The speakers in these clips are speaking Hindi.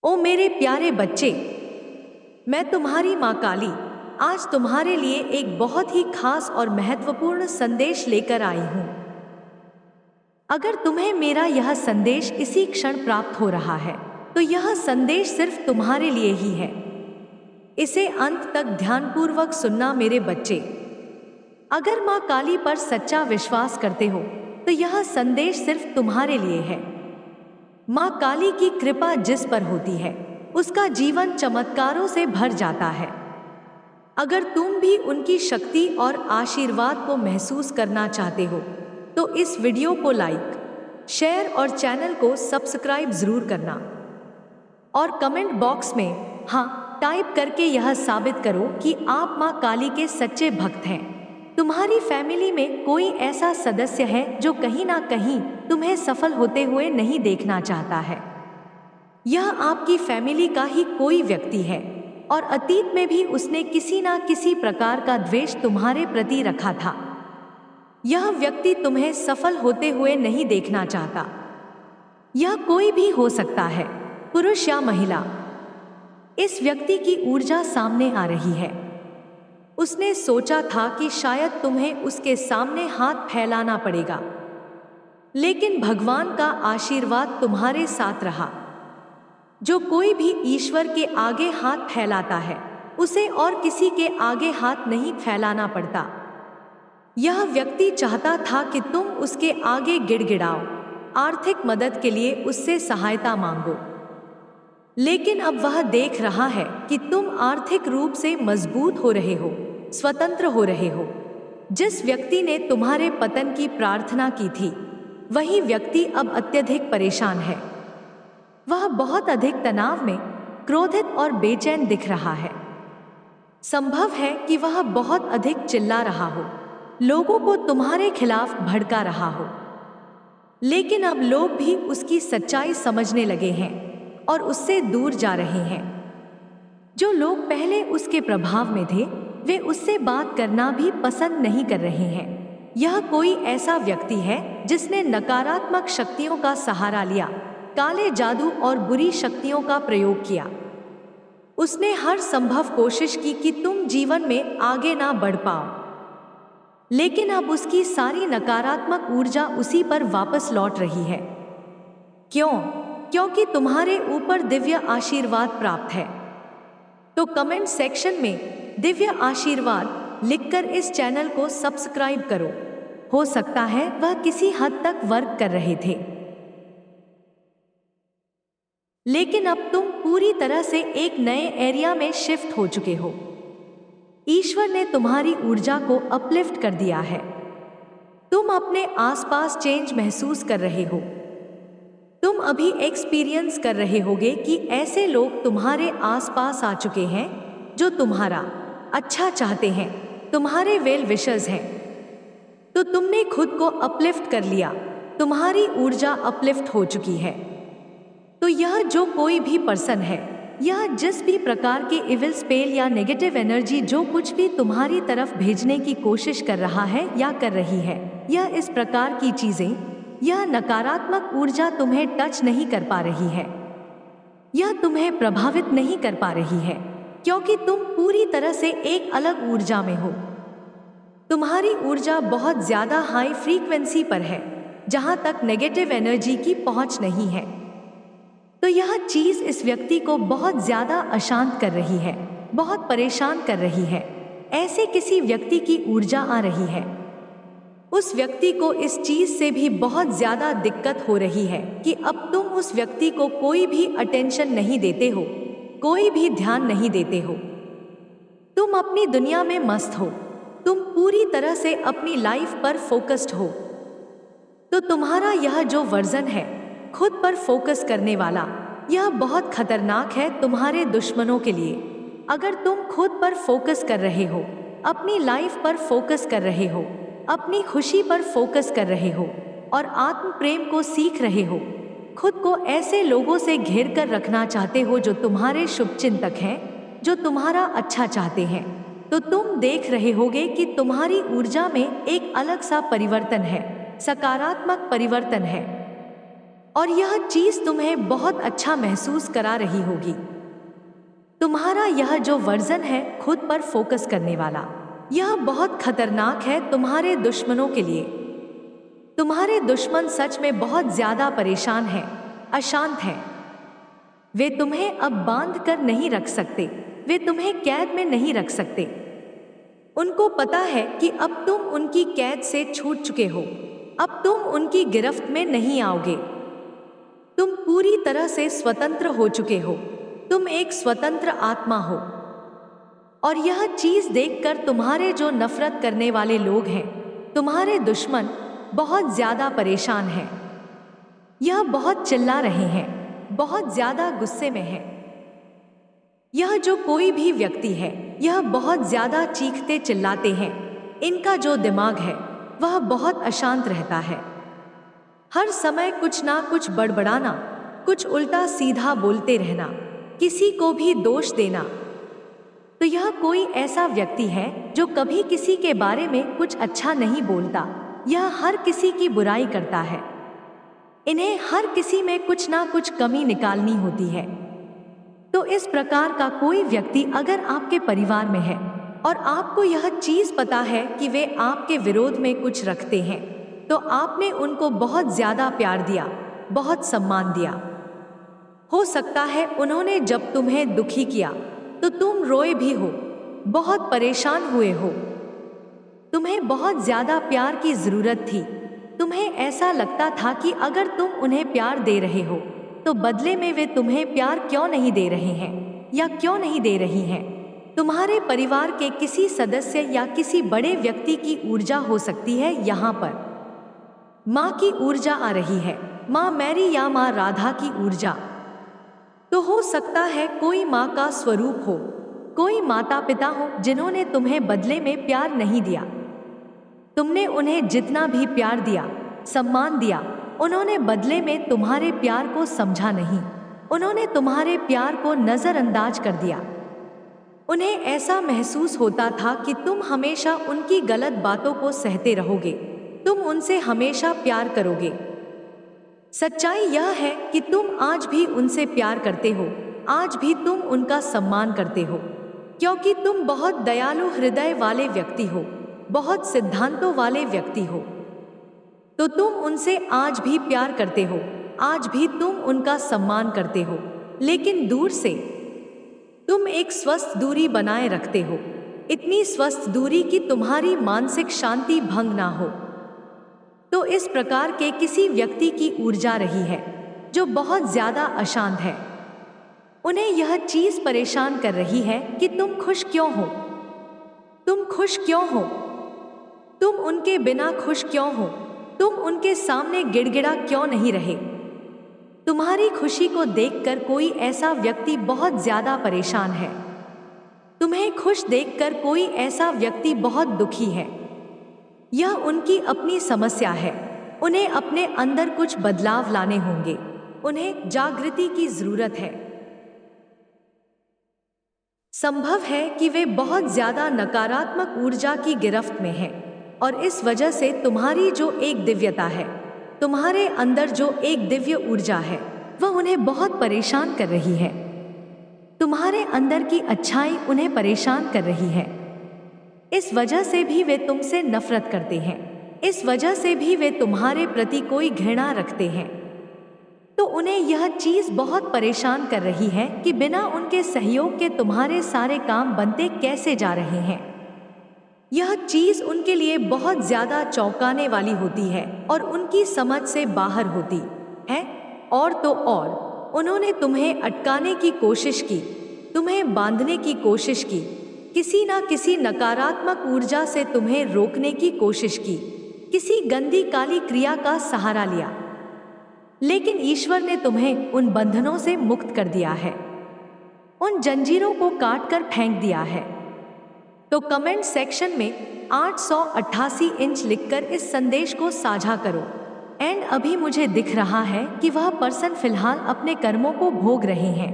ओ मेरे प्यारे बच्चे, मैं तुम्हारी माँ काली आज तुम्हारे लिए एक बहुत ही खास और महत्वपूर्ण संदेश लेकर आई हूँ। अगर तुम्हें मेरा यह संदेश इसी क्षण प्राप्त हो रहा है, तो यह संदेश सिर्फ तुम्हारे लिए ही है। इसे अंत तक ध्यानपूर्वक सुनना मेरे बच्चे। अगर माँ काली पर सच्चा विश्वास करते हो, तो यह संदेश सिर्फ तुम्हारे लिए है। माँ काली की कृपा जिस पर होती है, उसका जीवन चमत्कारों से भर जाता है। अगर तुम भी उनकी शक्ति और आशीर्वाद को महसूस करना चाहते हो, तो इस वीडियो को लाइक, शेयर और चैनल को सब्सक्राइब जरूर करना। और कमेंट बॉक्स में हाँ टाइप करके यह साबित करो कि आप माँ काली के सच्चे भक्त हैं। तुम्हारी फैमिली में कोई ऐसा सदस्य है जो कहीं ना कहीं तुम्हें सफल होते हुए नहीं देखना चाहता है। यह आपकी फैमिली का ही कोई व्यक्ति है और अतीत में भी उसने किसी ना किसी प्रकार का द्वेष तुम्हारे प्रति रखा था। यह व्यक्ति तुम्हें सफल होते हुए नहीं देखना चाहता। यह कोई भी हो सकता है, पुरुष या महिला। इस व्यक्ति की ऊर्जा सामने आ रही है। उसने सोचा था कि शायद तुम्हें उसके सामने हाथ फैलाना पड़ेगा, लेकिन भगवान का आशीर्वाद तुम्हारे साथ रहा। जो कोई भी ईश्वर के आगे हाथ फैलाता है, उसे और किसी के आगे हाथ नहीं फैलाना पड़ता। यह व्यक्ति चाहता था कि तुम उसके आगे गिड़गिड़ाओ, आर्थिक मदद के लिए उससे सहायता मांगो। लेकिन अब वह देख रहा है कि तुम आर्थिक रूप से मजबूत हो रहे हो, स्वतंत्र हो रहे हो। जिस व्यक्ति ने तुम्हारे पतन की प्रार्थना की थी, वही व्यक्ति अब अत्यधिक परेशान है। वह बहुत अधिक तनाव में, क्रोधित और बेचैन दिख रहा है। संभव है कि वह बहुत अधिक चिल्ला रहा हो, लोगों को तुम्हारे खिलाफ भड़का रहा हो। लेकिन अब लोग भी उसकी सच्चाई समझने लगे हैं और उससे दूर जा रहे हैं। जो लोग पहले उसके प्रभाव में थे, वे उससे बात करना भी पसंद नहीं कर रहे हैं। यह कोई ऐसा व्यक्ति है जिसने नकारात्मक शक्तियों का सहारा लिया, काले जादू और बुरी शक्तियों का प्रयोग किया। उसने हर संभव कोशिश की कि तुम जीवन में आगे ना बढ़ पाओ, लेकिन अब उसकी सारी नकारात्मक ऊर्जा उसी पर वापस लौट रही है। क्यों? क्योंकि तुम्हारे ऊपर दिव्य आशीर्वाद प्राप्त है। तो कमेंट सेक्शन में दिव्य आशीर्वाद लिखकर इस चैनल को सब्सक्राइब करो। हो सकता है वह किसी हद तक वर्क कर रहे थे, लेकिन अब तुम पूरी तरह से एक नए एरिया में शिफ्ट हो चुके हो। ईश्वर ने तुम्हारी ऊर्जा को अपलिफ्ट कर दिया है। तुम अपने आसपास चेंज महसूस कर रहे हो। तुम अभी एक्सपीरियंस कर रहे होगे कि ऐसे लोग तुम्हारे आसपास आ चुके हैं जो तुम्हारा अच्छा चाहते हैं, तुम्हारे वेल विशर्स हैं। तो तुमने खुद को अपलिफ्ट कर लिया, तुम्हारी ऊर्जा अपलिफ्ट हो चुकी है। तो यह जो कोई भी पर्सन है, यह जिस भी प्रकार के इविल स्पेल या नेगेटिव एनर्जी जो कुछ भी तुम्हारी तरफ भेजने की कोशिश कर रहा है या कर रही है, यह इस प्रकार की चीजें, यह नकारात्मक ऊर्जा तुम्हें टच नहीं कर पा रही है। यह तुम्हें प्रभावित नहीं कर पा रही है, क्योंकि तुम पूरी तरह से एक अलग ऊर्जा में हो। तुम्हारी ऊर्जा बहुत ज्यादा हाई फ्रीक्वेंसी पर है, जहां तक नेगेटिव एनर्जी की पहुंच नहीं है। तो यह चीज इस व्यक्ति को बहुत ज्यादा अशांत कर रही है, बहुत परेशान कर रही है। ऐसे किसी व्यक्ति की ऊर्जा आ रही है। उस व्यक्ति को इस चीज से भी बहुत ज्यादा दिक्कत हो रही है कि अब तुम उस व्यक्ति को कोई भी अटेंशन नहीं देते हो, कोई भी ध्यान नहीं देते हो। तुम अपनी दुनिया में मस्त हो, तुम पूरी तरह से अपनी लाइफ पर फोकस्ड हो। तो तुम्हारा यह जो वर्जन है, खुद पर फोकस करने वाला, यह बहुत खतरनाक है तुम्हारे दुश्मनों के लिए। अगर तुम खुद पर फोकस कर रहे हो, अपनी लाइफ पर फोकस कर रहे हो, अपनी खुशी पर फोकस कर रहे हो और आत्म प्रेम को सीख रहे हो, खुद को ऐसे लोगों से घेर कर रखना चाहते हो जो तुम्हारे शुभचिंतक हैं, जो तुम्हारा अच्छा चाहते हैं, तो तुम देख रहे होगे कि तुम्हारी ऊर्जा में एक अलग सा परिवर्तन है, सकारात्मक परिवर्तन है। और यह चीज तुम्हें बहुत अच्छा महसूस करा रही होगी। तुम्हारा यह जो वर्जन है खुद पर फोकस करने वाला, यह बहुत खतरनाक है तुम्हारे दुश्मनों के लिए। तुम्हारे दुश्मन सच में बहुत ज्यादा परेशान हैं, अशांत हैं। वे तुम्हें अब बांध कर नहीं रख सकते, वे तुम्हें कैद में नहीं रख सकते। उनको पता है कि अब तुम उनकी कैद से छूट चुके हो, अब तुम उनकी गिरफ्त में नहीं आओगे। तुम पूरी तरह से स्वतंत्र हो चुके हो, तुम एक स्वतंत्र आत्मा हो। और यह चीज देखकर तुम्हारे जो नफरत करने वाले लोग हैं, तुम्हारे दुश्मन बहुत ज्यादा परेशान हैं। यह बहुत चिल्ला रहे हैं, बहुत ज्यादा गुस्से में है। यह जो कोई भी व्यक्ति है, यह बहुत ज्यादा चीखते चिल्लाते हैं। इनका जो दिमाग है वह बहुत अशांत रहता है। हर समय कुछ ना कुछ बड़बड़ाना, कुछ उल्टा सीधा बोलते रहना, किसी को भी दोष देना। तो यह कोई ऐसा व्यक्ति है जो कभी किसी के बारे में कुछ अच्छा नहीं बोलता। यह हर किसी की बुराई करता है। इन्हें हर किसी में कुछ ना कुछ कमी निकालनी होती है। तो इस प्रकार का कोई व्यक्ति अगर आपके परिवार में है और आपको यह चीज पता है कि वे आपके विरोध में कुछ रखते हैं, तो आपने उनको बहुत ज्यादा प्यार दिया, बहुत सम्मान दिया। हो सकता है उन्होंने जब तुम्हें दुखी किया तो तुम रोए भी हो, बहुत परेशान हुए हो। तुम्हें बहुत ज्यादा प्यार की जरूरत थी। तुम्हें ऐसा लगता था कि अगर तुम उन्हें प्यार दे रहे हो तो बदले में वे तुम्हें प्यार क्यों नहीं दे रहे हैं या क्यों नहीं दे रही हैं। तुम्हारे परिवार के किसी सदस्य या किसी बड़े व्यक्ति की ऊर्जा हो सकती है। यहाँ पर माँ की ऊर्जा आ रही है, माँ मैरी या माँ राधा की ऊर्जा। तो हो सकता है कोई माँ का स्वरूप हो, कोई माता पिता हो जिन्होंने तुम्हें बदले में प्यार नहीं दिया। तुमने उन्हें जितना भी प्यार दिया, सम्मान दिया, उन्होंने बदले में तुम्हारे प्यार को समझा नहीं। उन्होंने तुम्हारे प्यार को नजरअंदाज कर दिया। उन्हें ऐसा महसूस होता था कि तुम हमेशा उनकी गलत बातों को सहते रहोगे, तुम उनसे हमेशा प्यार करोगे। सच्चाई यह है कि तुम आज भी उनसे प्यार करते हो, आज भी तुम उनका सम्मान करते हो, क्योंकि तुम बहुत दयालु हृदय वाले व्यक्ति हो, बहुत सिद्धांतों वाले व्यक्ति हो। तो तुम उनसे आज भी प्यार करते हो, आज भी तुम उनका सम्मान करते हो, लेकिन दूर से तुम एक स्वस्थ दूरी बनाए रखते हो, इतनी स्वस्थ दूरी कि तुम्हारी मानसिक शांति भंग ना हो। तो इस प्रकार के किसी व्यक्ति की ऊर्जा रही है जो बहुत ज्यादा अशांत है। उन्हें यह चीज परेशान कर रही है कि तुम खुश क्यों हो, तुम खुश क्यों हो, तुम उनके बिना खुश क्यों हो, तुम उनके सामने गिड़गिड़ा क्यों नहीं रहे। तुम्हारी खुशी को देखकर कोई ऐसा व्यक्ति बहुत ज्यादा परेशान है। तुम्हें खुश देखकर कोई ऐसा व्यक्ति बहुत दुखी है। यह उनकी अपनी समस्या है। उन्हें अपने अंदर कुछ बदलाव लाने होंगे, उन्हें जागृति की जरूरत है। संभव है कि वे बहुत ज्यादा नकारात्मक ऊर्जा की गिरफ्त में हैं और इस वजह से तुम्हारी जो एक दिव्यता है, तुम्हारे अंदर जो एक दिव्य ऊर्जा है, वह उन्हें बहुत परेशान कर रही है। तुम्हारे अंदर की अच्छाई उन्हें परेशान कर रही है। इस वजह से भी वे तुमसे नफरत करते हैं, इस वजह से भी वे तुम्हारे प्रति कोई घृणा रखते हैं। तो उन्हें यह चीज बहुत परेशान कर रही है कि बिना उनके सहयोग के तुम्हारे सारे काम बनते कैसे जा रहे हैं। यह चीज उनके लिए बहुत ज्यादा चौंकाने वाली होती है और उनकी समझ से बाहर होती है। और तो और उन्होंने तुम्हें अटकाने की कोशिश की, तुम्हें बांधने की कोशिश की, किसी ना किसी नकारात्मक ऊर्जा से तुम्हें रोकने की कोशिश की, किसी गंदी काली क्रिया का सहारा लिया। लेकिन ईश्वर ने तुम्हें उन बंधनों से मुक्त कर दिया है, उन जंजीरों को काट कर फेंक दिया है। तो कमेंट सेक्शन में 888 इंच लिखकर इस संदेश को साझा करो। एंड अभी मुझे दिख रहा है कि वह पर्सन फिलहाल अपने कर्मों को भोग रहे हैं।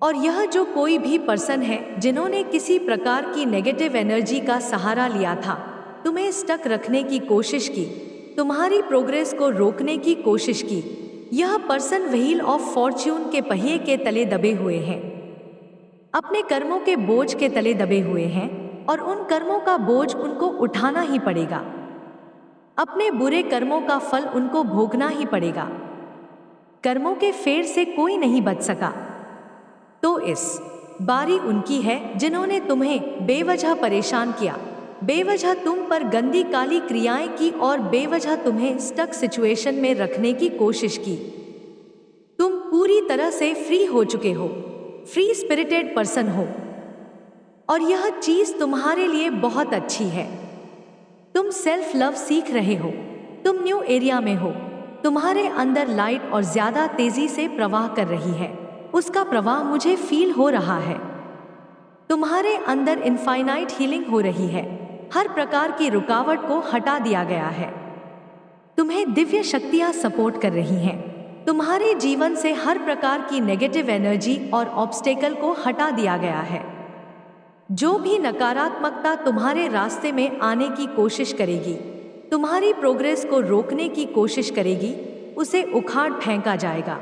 और यह जो कोई भी पर्सन है जिन्होंने किसी प्रकार की नेगेटिव एनर्जी का सहारा लिया था, तुम्हें स्टक रखने की कोशिश की, तुम्हारी प्रोग्रेस को रोकने की कोशिश की, यह पर्सन व्हील ऑफ फॉर्च्यून के पहिए के तले दबे हुए हैं, अपने कर्मों के बोझ के तले दबे हुए हैं और उन कर्मों का बोझ उनको उठाना ही पड़ेगा। अपने बुरे कर्मों का फल उनको भोगना ही पड़ेगा। कर्मों के फेर से कोई नहीं बच सका। तो इस बारी उनकी है जिन्होंने तुम्हें बेवजह परेशान किया, बेवजह तुम पर गंदी काली क्रियाएं की और बेवजह तुम्हें स्टक सिचुएशन में रखने की कोशिश की। तुम पूरी तरह से फ्री हो चुके हो, फ्री स्पिरिटेड पर्सन हो, और यह चीज तुम्हारे लिए बहुत अच्छी है। तुम सेल्फ लव सीख रहे हो, तुम न्यू एरिया में हो, तुम्हारे अंदर लाइट और ज्यादा तेजी से प्रवाह कर रही है, उसका प्रवाह मुझे फील हो रहा है। तुम्हारे अंदर इनफाइनाइट हीलिंग हो रही है, हर प्रकार की रुकावट को हटा दिया गया है। तुम्हें दिव्य शक्तियां सपोर्ट कर रही हैं, तुम्हारे जीवन से हर प्रकार की नेगेटिव एनर्जी और ऑब्स्टेकल को हटा दिया गया है। जो भी नकारात्मकता तुम्हारे रास्ते में आने की कोशिश करेगी, तुम्हारी प्रोग्रेस को रोकने की कोशिश करेगी, उसे उखाड़ फेंका जाएगा।